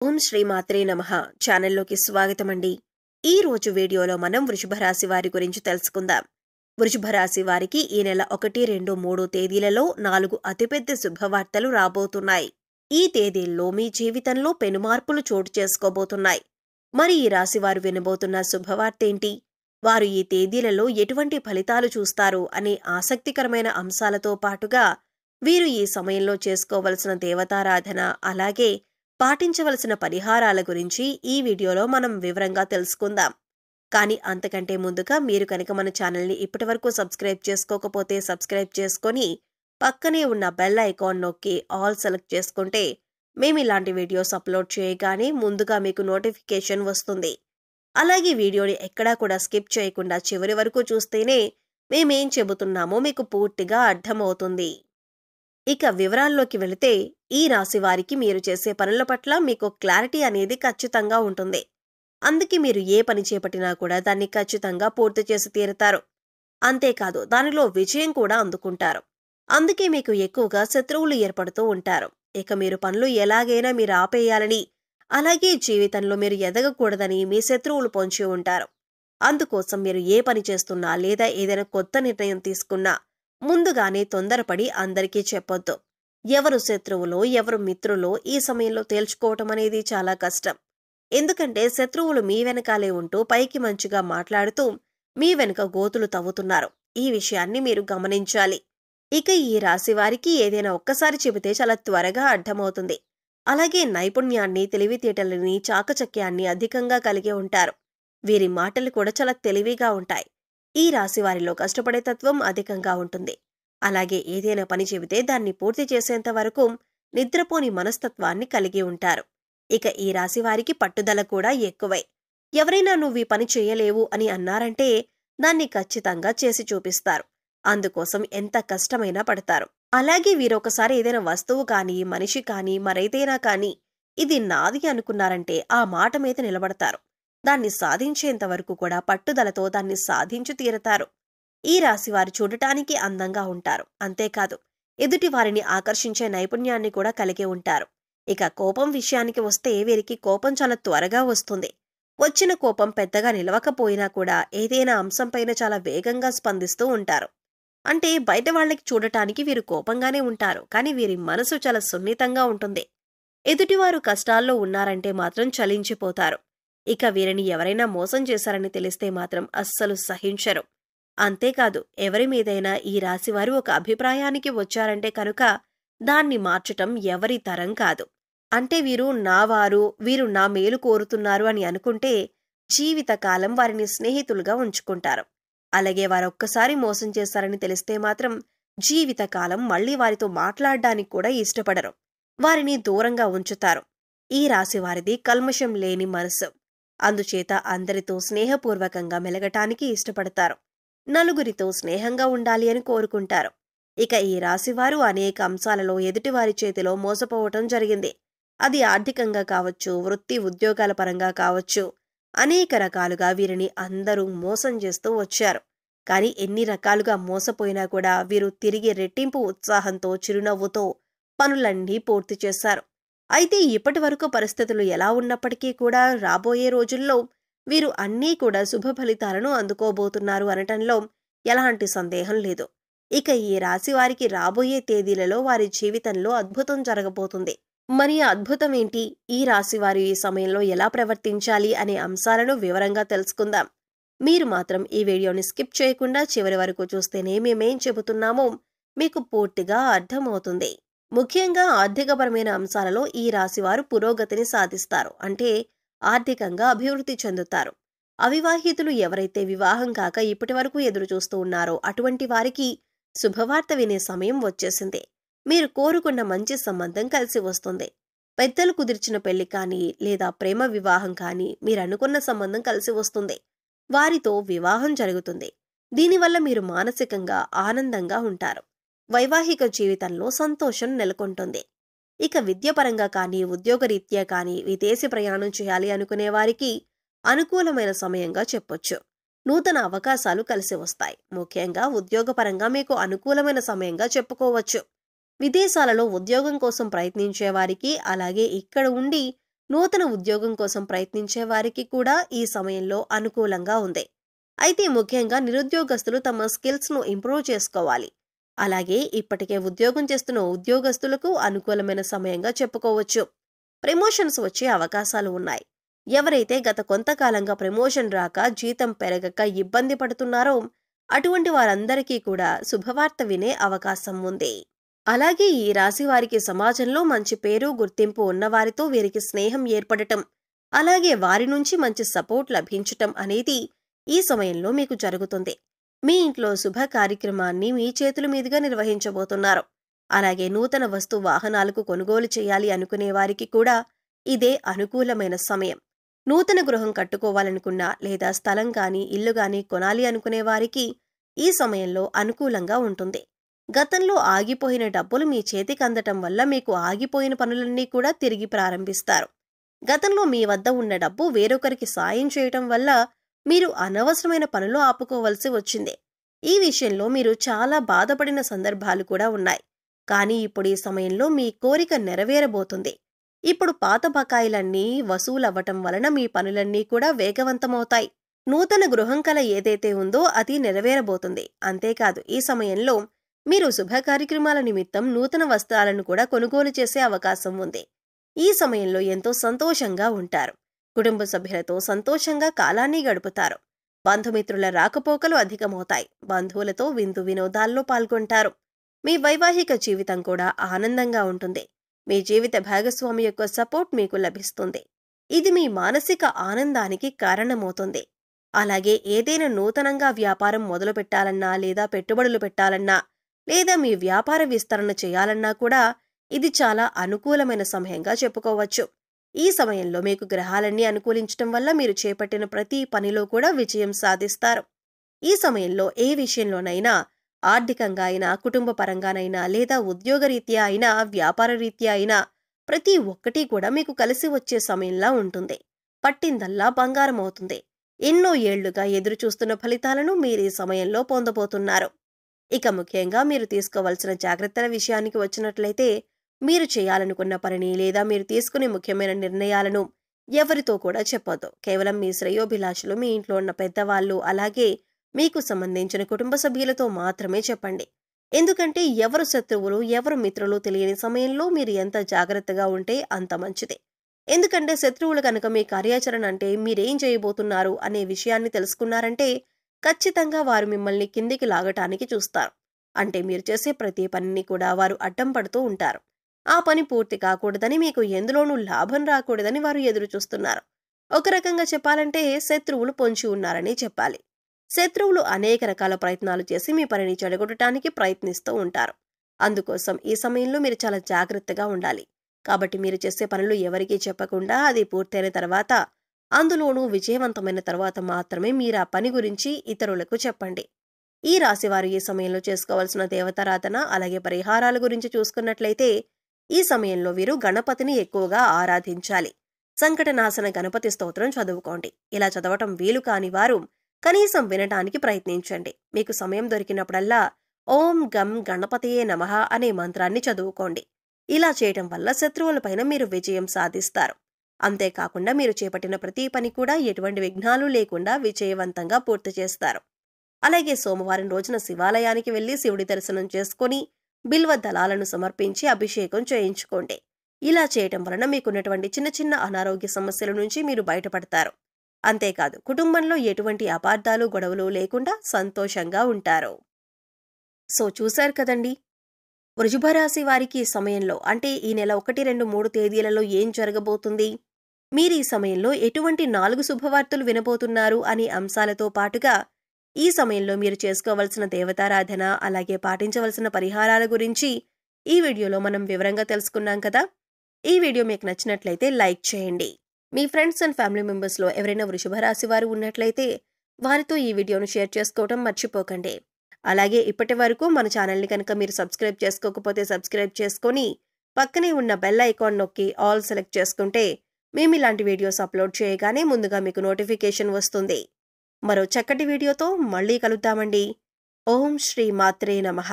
ఓం శ్రీ మాత్రే నమః ఛానల్లోకి స్వాగతమండి. ఈ రోజు వీడియోలో మనం వృషభ రాశి వారి గురించి తెలుసుకుందాం. వృషభ రాశి వారికి ఈ నెల 1, 2, 3 తేదీలలో 4 అతిపెద్ద శుభవార్తలు రాబోతున్నాయి. ఈ తేదీల్లో మీ జీవితంలో పెనుమార్పులు చోటు చేసుకోబోతున్నాయి. మరి ఈ రాశి వారు వినబోతున్న శుభవార్త ఏంటి? వారు ఈ తేదీలలో ఎటువంటి ఫలితాలు చూస్తారు అనే ఆసక్తికరమైన అంశాలతో పాటుగా వీరు ఈ సమయంలో చేసుకోవలసిన దేవతారాధన అలాగే పాటించవలసిన పరిహారాల గురించి ఈ వీడియోలో మనం వివరంగా తెలుసుకుందాం. కానీ అంతకంటే ముందుగా మీరు కనుక మన ఛానల్ని ఇప్పటివరకు సబ్స్క్రైబ్ చేసుకోకపోతే సబ్స్క్రైబ్ చేసుకొని పక్కనే ఉన్న బెల్ ఐకాన్ నొక్కి ఆల్ సెలెక్ట్ చేసుకుంటే మేము ఇలాంటి వీడియోస్ అప్లోడ్ చేయగానే ముందుగా మీకు నోటిఫికేషన్ వస్తుంది. అలాగే వీడియోని ఎక్కడా కూడా స్కిప్ చేయకుండా చివరి వరకు చూస్తేనే మేమేం చెబుతున్నామో మీకు పూర్తిగా అర్థమవుతుంది. ఇక వివరాల్లోకి వెళితే ఈ రాశి వారికి మీరు చేసే పనుల పట్ల మీకు క్లారిటీ అనేది ఖచ్చితంగా ఉంటుంది. అందుకే మీరు ఏ పని చేపట్టినా కూడా దాన్ని ఖచ్చితంగా పూర్తి చేసి తీరుతారు. అంతేకాదు దానిలో విజయం కూడా అందుకుంటారు. అందుకే మీకు ఎక్కువగా శత్రువులు ఏర్పడుతూ ఉంటారు. ఇక మీరు పనులు ఎలాగైనా మీరు ఆపేయాలని అలాగే జీవితంలో మీరు ఎదగకూడదని మీ శత్రువులు పొంచి ఉంటారు. అందుకోసం మీరు ఏ పని చేస్తున్నా లేదా ఏదైనా కొత్త నిర్ణయం తీసుకున్నా ముందుగానే తొందరపడి అందరికీ చెప్పొద్దు. ఎవరు శత్రువులో ఎవరు మిత్రులో ఈ సమయంలో తేల్చుకోవటం అనేది చాలా కష్టం. ఎందుకంటే శత్రువులు మీ వెనకాలే ఉంటూ పైకి మంచిగా మాట్లాడుతూ మీ వెనుక గోతులు తవ్వుతున్నారు. ఈ విషయాన్ని మీరు గమనించాలి. ఇక ఈ రాశి వారికి ఏదైనా ఒక్కసారి చెబితే చాలా త్వరగా అర్థమవుతుంది. అలాగే నైపుణ్యాన్ని తెలివితేటలని చాకచక్యాన్ని అధికంగా కలిగి ఉంటారు. వీరి మాటలు కూడా చాలా తెలివిగా ఉంటాయి. ఈ రాశి వారిలో కష్టపడే తత్వం అధికంగా ఉంటుంది. అలాగే ఏదైనా పని చెబితే దాన్ని పూర్తి చేసేంత వరకు నిద్రపోని మనస్తత్వాన్ని కలిగి ఉంటారు. ఇక ఈ రాశి వారికి పట్టుదల కూడా ఎక్కువై. ఎవరైనా నువ్వు ఈ పని చేయలేవు అని అన్నారంటే దాన్ని ఖచ్చితంగా చేసి చూపిస్తారు. అందుకోసం ఎంత కష్టమైనా పడతారు. అలాగే వీరొకసారి ఏదైనా వస్తువు కానీ మనిషి కానీ మరేదైనా కానీ ఇది నాది అనుకున్నారంటే ఆ మాట మీద నిలబడతారు. దాన్ని సాధించేంత వరకు కూడా పట్టుదలతో దాన్ని సాధించి తీరతారు. ఈ రాశి వారు చూడటానికి అందంగా ఉంటారు. అంతేకాదు ఎదుటి వారిని ఆకర్షించే నైపుణ్యాన్ని కూడా కలిగి ఉంటారు. ఇక కోపం విషయానికి వస్తే వీరికి కోపం చాలా త్వరగా వస్తుంది. వచ్చిన కోపం పెద్దగా నిలవకపోయినా కూడా ఏదైనా అంశంపైన చాలా వేగంగా స్పందిస్తూ ఉంటారు. అంటే బయట వాళ్ళకి చూడటానికి వీరు కోపంగానే ఉంటారు. కానీ వీరి మనసు చాలా సున్నితంగా ఉంటుంది. ఎదుటివారు కష్టాల్లో ఉన్నారంటే మాత్రం చలించిపోతారు. ఇక వీరిని ఎవరైనా మోసం చేశారని తెలిస్తే మాత్రం అస్సలు సహించరు. అంతేకాదు ఎవరి మీదైనా ఈ రాశివారు ఒక అభిప్రాయానికి వచ్చారంటే కనుక దాన్ని మార్చటం ఎవరి తరం కాదు. అంటే వీరు వీరు నా మేలు కోరుతున్నారు అని అనుకుంటే జీవితకాలం వారిని స్నేహితులుగా ఉంచుకుంటారు. అలాగే వారొక్కసారి మోసం చేశారని తెలిస్తే మాత్రం జీవితకాలం మళ్లీ వారితో మాట్లాడడానికి కూడా ఇష్టపడరు. వారిని దూరంగా ఉంచుతారు. ఈ రాశి వారిది కల్మషం లేని మనసు. అందుచేత అందరితో స్నేహపూర్వకంగా మెలగటానికి ఇష్టపడతారు. నలుగురితో స్నేహంగా ఉండాలి అని కోరుకుంటారు. ఇక ఈ రాశివారు అనేక అంశాలలో ఎదుటివారి చేతిలో మోసపోవటం జరిగింది. అది ఆర్థికంగా కావచ్చు, వృత్తి ఉద్యోగాల పరంగా కావచ్చు. అనేక రకాలుగా వీరిని అందరూ మోసం చేస్తూ వచ్చారు. కానీ ఎన్ని రకాలుగా మోసపోయినా కూడా వీరు తిరిగి రెట్టింపు ఉత్సాహంతో చిరునవ్వుతో పనులన్నీ పూర్తి చేశారు. అయితే ఇప్పటి వరకు పరిస్థితులు ఎలా ఉన్నప్పటికీ కూడా రాబోయే రోజుల్లో వీరు అన్నీ కూడా శుభ ఫలితాలను అందుకోబోతున్నారు అనటంలో ఎలాంటి సందేహం లేదు. ఇక ఈ రాశి వారికి రాబోయే తేదీలలో వారి జీవితంలో అద్భుతం జరగబోతుంది. మరి ఆ అద్భుతం ఏంటి? ఈ రాశి వారు ఈ సమయంలో ఎలా ప్రవర్తించాలి అనే అంశాలను వివరంగా తెలుసుకుందాం. మీరు మాత్రం ఈ వీడియోని స్కిప్ చేయకుండా చివరి వరకు చూస్తేనే మేమేం చెబుతున్నామో మీకు పూర్తిగా అర్థమవుతుంది. ముఖ్యంగా ఆర్థికపరమైన అంశాలలో ఈ రాశివారు పురోగతిని సాధిస్తారు. అంటే ఆర్థికంగా అభివృద్ధి చెందుతారు. అవివాహితులు ఎవరైతే వివాహం కాక ఇప్పటి వరకు ఎదురు చూస్తూ ఉన్నారో అటువంటి వారికి శుభవార్త వినే సమయం వచ్చేసింది. మీరు కోరుకున్న మంచి సంబంధం కలిసి వస్తుంది. పెద్దలు కుదిర్చిన పెళ్లి కానీ లేదా ప్రేమ వివాహం కానీ మీరు అనుకున్న సంబంధం కలిసి వస్తుంది. వారితో వివాహం జరుగుతుంది. దీనివల్ల మీరు మానసికంగా ఆనందంగా ఉంటారు. వైవాహిక జీవితంలో సంతోషం నెలకొంటుంది. ఇక విద్యపరంగా కానీ ఉద్యోగరీత్యా కానీ విదేశీ ప్రయాణం చేయాలి అనుకునే వారికి అనుకూలమైన సమయంగా చెప్పొచ్చు. నూతన అవకాశాలు కలిసి వస్తాయి. ముఖ్యంగా ఉద్యోగపరంగా మీకు అనుకూలమైన సమయంగా చెప్పుకోవచ్చు. విదేశాలలో ఉద్యోగం కోసం ప్రయత్నించే వారికి అలాగే ఇక్కడ ఉండి నూతన ఉద్యోగం కోసం ప్రయత్నించే వారికి కూడా ఈ సమయంలో అనుకూలంగా ఉంది. అయితే ముఖ్యంగా నిరుద్యోగస్తులు తమ స్కిల్స్‌ను ఇంప్రూవ్ చేసుకోవాలి. అలాగే ఇప్పటికే ఉద్యోగం చేస్తున్న ఉద్యోగస్తులకు అనుకూలమైన సమయంగా చెప్పుకోవచ్చు. ప్రమోషన్స్ వచ్చే అవకాశాలు ఉన్నాయి. ఎవరైతే గత కొంతకాలంగా ప్రమోషన్ రాక, జీతం పెరగక ఇబ్బంది పడుతున్నారో అటువంటి వారందరికీ కూడా శుభవార్త వినే అవకాశం ఉంది. అలాగే ఈ రాశి వారికి సమాజంలో మంచి పేరు, గుర్తింపు ఉన్నవారితో వీరికి స్నేహం ఏర్పడటం, అలాగే వారి నుంచి మంచి సపోర్ట్ లభించటం అనేది ఈ సమయంలో మీకు జరుగుతుంది. మీ ఇంట్లో శుభ కార్యక్రమాన్ని మీ చేతుల మీదుగా నిర్వహించబోతున్నారు. అలాగే నూతన వాహనాలకు కొనుగోలు చేయాలి అనుకునే వారికి కూడా ఇదే అనుకూలమైన సమయం. నూతన గృహం కట్టుకోవాలనుకున్నా లేదా స్థలం గాని, ఇల్లు గాని కొనాలి అనుకునే వారికి ఈ సమయంలో అనుకూలంగా ఉంటుంది. గతంలో ఆగిపోయిన డబ్బులు మీ చేతికి అందటం వల్ల మీకు ఆగిపోయిన పనులన్నీ కూడా తిరిగి ప్రారంభిస్తారు. గతంలో మీ వద్ద ఉన్న డబ్బు వేరొకరికి సాయం చేయటం వల్ల మీరు అనవసరమైన పనులు ఆపుకోవలసి వచ్చింది. ఈ విషయంలో మీరు చాలా బాధపడిన సందర్భాలు కూడా ఉన్నాయి. కానీ ఇప్పుడు ఈ సమయంలో మీ కోరిక నెరవేరబోతుంది. ఇప్పుడు పాత బకాయిలన్నీ వసూలవ్వటం వలన మీ పనులన్నీ కూడా వేగవంతమవుతాయి. నూతన గృహం కల ఏదైతే ఉందో అది నెరవేరబోతుంది. అంతేకాదు ఈ సమయంలో మీరు శుభ కార్యక్రమాల నిమిత్తం నూతన వస్త్రాలను కూడా కొనుగోలు చేసే అవకాశం ఉంది. ఈ సమయంలో ఎంతో సంతోషంగా ఉంటారు. కుటుంబ సభ్యులతో సంతోషంగా కాలాన్ని గడుపుతారు. బంధుమిత్రుల రాకపోకలు అధికమవుతాయి. బంధువులతో విందు వినోదాల్లో పాల్గొంటారు. మీ వైవాహిక జీవితం కూడా ఆనందంగా ఉంటుంది. మీ జీవిత భాగస్వామి యొక్క సపోర్ట్ మీకు లభిస్తుంది. ఇది మీ మానసిక ఆనందానికి కారణమవుతుంది. అలాగే ఏదైనా నూతనంగా వ్యాపారం మొదలు పెట్టాలన్నా లేదా పెట్టుబడులు పెట్టాలన్నా లేదా మీ వ్యాపార విస్తరణ చేయాలన్నా కూడా ఇది చాలా అనుకూలమైన సమయంగా చెప్పుకోవచ్చు. ఈ సమయంలో మీకు గ్రహాలన్నీ అనుకూలించటం వల్ల మీరు చేపట్టిన ప్రతి పనిలో కూడా విజయం సాధిస్తారు. ఈ సమయంలో ఏ విషయంలోనైనా ఆర్థికంగా అయినా, కుటుంబ పరంగానైనా లేదా ఉద్యోగరీత్యా అయినా, వ్యాపార రీత్యా అయినా ప్రతి ఒక్కటి కూడా మీకు కలిసి వచ్చే సమయంలా ఉంటుంది. పట్టిందల్లా బంగారం అవుతుంది. ఎన్నో ఏళ్లుగా ఎదురు చూస్తున్న ఫలితాలను మీరు ఈ సమయంలో పొందబోతున్నారు. ఇక ముఖ్యంగా మీరు తీసుకోవాల్సిన జాగ్రత్తల విషయానికి వచ్చినట్లయితే, మీరు చేయాలనుకున్న పనిని లేదా మీరు తీసుకునే ముఖ్యమైన నిర్ణయాలను ఎవరితో కూడా చెప్పొద్దు. కేవలం మీ శ్రేయోభిలాషులు, మీ ఇంట్లో ఉన్న పెద్దవాళ్ళు, అలాగే మీకు సంబంధించిన కుటుంబ సభ్యులతో మాత్రమే చెప్పండి. ఎందుకంటే ఎవరు శత్రువులు, ఎవరు మిత్రులు తెలియని సమయంలో మీరు ఎంత జాగ్రత్తగా ఉంటే అంత మంచిది. ఎందుకంటే శత్రువులు కనుక మీ కార్యాచరణ అంటే మీరేం చేయబోతున్నారు అనే విషయాన్ని తెలుసుకున్నారంటే ఖచ్చితంగా వారు మిమ్మల్ని కిందికి లాగటానికి చూస్తారు. అంటే మీరు చేసే ప్రతి పనిని కూడా వారు అడ్డం పడుతూ ఉంటారు. ఆ పని పూర్తి కాకూడదని, మీకు ఎందులోనూ లాభం రాకూడదని వారు ఎదురు చూస్తున్నారు. ఒక రకంగా చెప్పాలంటే శత్రువులు పొంచి ఉన్నారని చెప్పాలి. శత్రువులు అనేక రకాల ప్రయత్నాలు చేసి మీ పనిని చెడగొట్టడానికి ప్రయత్నిస్తూ ఉంటారు. అందుకోసం ఈ సమయంలో మీరు చాలా జాగ్రత్తగా ఉండాలి. కాబట్టి మీరు చేసే పనులు ఎవరికీ చెప్పకుండా అది పూర్తయిన తర్వాత, అందులోనూ విజయవంతమైన తర్వాత మాత్రమే మీరు ఆ పని గురించి ఇతరులకు చెప్పండి. ఈ రాశివారు ఈ సమయంలో చేసుకోవాల్సిన దేవతారాధన అలాగే పరిహారాల గురించి చూసుకున్నట్లయితే, ఈ సమయంలో వీరు గణపతిని ఎక్కువగా ఆరాధించాలి. సంకటనాశన గణపతి స్తోత్రం చదువుకోండి. ఇలా చదవటం వీలు కాని వారు కనీసం వినటానికి ప్రయత్నించండి. మీకు సమయం దొరికినప్పుడల్లా ఓం గం గణపతియే నమః అనే మంత్రాన్ని చదువుకోండి. ఇలా చేయటం వల్ల శత్రువులపైన మీరు విజయం సాధిస్తారు. అంతేకాకుండా మీరు చేపట్టిన ప్రతి పని కూడా ఎటువంటి విఘ్నాలు లేకుండా విజయవంతంగా పూర్తి చేస్తారు. అలాగే సోమవారం రోజున శివాలయానికి వెళ్లి శివుడి దర్శనం చేసుకుని బిల్వ దళాలను సమర్పించి అభిషేకం చేయించుకోండి. ఇలా చేయటం వలన మీకున్నటువంటి చిన్న చిన్న అనారోగ్య సమస్యల నుంచి మీరు బయటపడతారు. అంతేకాదు కుటుంబంలో ఎటువంటి అపార్థాలు, గొడవలు లేకుండా సంతోషంగా ఉంటారు. సో చూశారు కదండి, వృషభ రాశి వారికి ఈ సమయంలో అంటే ఈ నెల 1, 2, 3 తేదీలలో ఏం జరగబోతుంది, మీరు ఈ సమయంలో ఎటువంటి 4 శుభవార్తలు వినబోతున్నారు అనే అంశాలతో పాటుగా ఈ సమయంలో మీరు చేసుకోవలసిన దేవతారాధన అలాగే పాటించవలసిన పరిహారాల గురించి ఈ వీడియోలో మనం వివరంగా తెలుసుకున్నాం కదా. ఈ వీడియో మీకు నచ్చినట్లయితే లైక్ చేయండి. మీ ఫ్రెండ్స్ అండ్ ఫ్యామిలీ మెంబర్స్లో ఎవరైనా వృషభ రాశి వారు ఉన్నట్లయితే వారితో ఈ వీడియోను షేర్ చేసుకోవడం మర్చిపోకండి. అలాగే ఇప్పటి వరకు మన ఛానల్ని కనుక మీరు సబ్స్క్రైబ్ చేసుకోకపోతే సబ్స్క్రైబ్ చేసుకొని పక్కనే ఉన్న బెల్ ఐకాన్ నొక్కి ఆల్ సెలెక్ట్ చేసుకుంటే మేము ఇలాంటి వీడియోస్ అప్లోడ్ చేయగానే ముందుగా మీకు నోటిఫికేషన్ వస్తుంది. మరో చక్కటి వీడియోతో మళ్ళీ కలుద్దామండి. ఓం శ్రీ మాత్రే నమః.